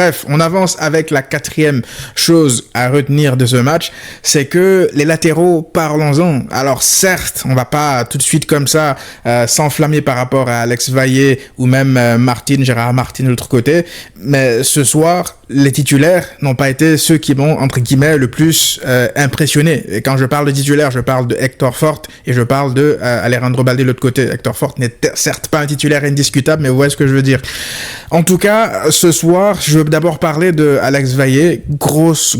Bref, on avance avec la quatrième chose à retenir de ce match, c'est que les latéraux, parlons-en. Alors certes, on va pas tout de suite comme ça s'enflammer par rapport à Alex Vaillé ou même Gérard Martin de l'autre côté, mais ce soir, les titulaires n'ont pas été ceux qui m'ont, entre guillemets, le plus impressionné. Et quand je parle de titulaire, je parle de Hector Fort et je parle de Alejandro Balde de l'autre côté. Hector Fort n'est certes pas un titulaire indiscutable, mais vous voyez ce que je veux dire. En tout cas, ce soir, je veux d'abord parler de Alex Vaillé. Grosse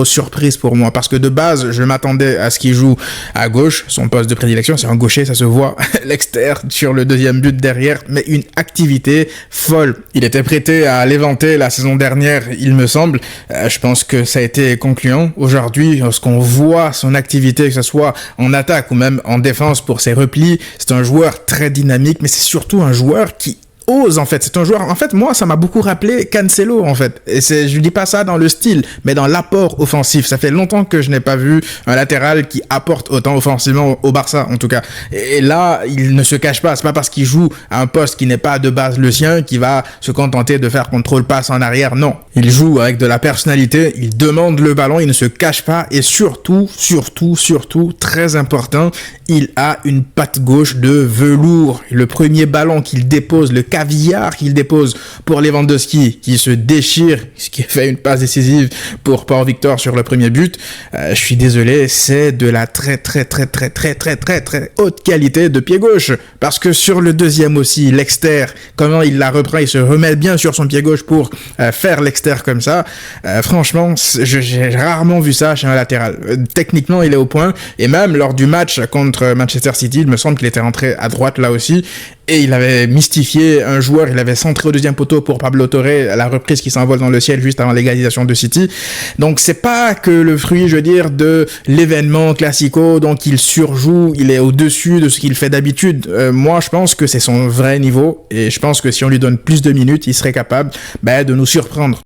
surprise pour moi, parce que de base, je m'attendais à ce qu'il joue à gauche. Son poste de prédilection, c'est un gaucher, ça se voit. L'externe sur le deuxième but derrière, mais une activité folle. Il était prêté à l'éventer la saison dernière, il me semble. Je pense que ça a été concluant. Aujourd'hui, lorsqu'on voit son activité, que ce soit en attaque ou même en défense pour ses replis, c'est un joueur très dynamique, mais c'est surtout un joueur qui ose, en fait. C'est un joueur, en fait, moi, ça m'a beaucoup rappelé Cancelo, en fait. Et je dis pas ça dans le style, mais dans l'apport offensif. Ça fait longtemps que je n'ai pas vu un latéral qui apporte autant offensivement au Barça, en tout cas. Et là, il ne se cache pas. C'est pas parce qu'il joue à un poste qui n'est pas de base le sien qu'il va se contenter de faire contrôle-passe en arrière. Non. Il joue avec de la personnalité, il demande le ballon, il ne se cache pas, et surtout, très important, il a une patte gauche de velours. Le premier ballon qu'il dépose, le caviar qu'il dépose pour Lewandowski, qui se déchire, ce qui fait une passe décisive pour Pau Victor sur le premier but. Je suis désolé, c'est de la très haute qualité de pied gauche. Parce que sur le deuxième aussi, l'exter, comment il la reprend, il se remet bien sur son pied gauche pour faire l'exter comme ça. Franchement, j'ai rarement vu ça chez un latéral. Techniquement, il est au point. Et même lors du match contre Manchester City, il me semble qu'il était rentré à droite là aussi. Et il avait mystifié un joueur, il avait centré au deuxième poteau pour Pablo Torre, la reprise qui s'envole dans le ciel juste avant l'égalisation de City. Donc c'est pas que le fruit, je veux dire, de l'événement classico, donc il surjoue, il est au-dessus de ce qu'il fait d'habitude. Moi, je pense que c'est son vrai niveau, et je pense que si on lui donne plus de minutes, il serait capable de nous surprendre.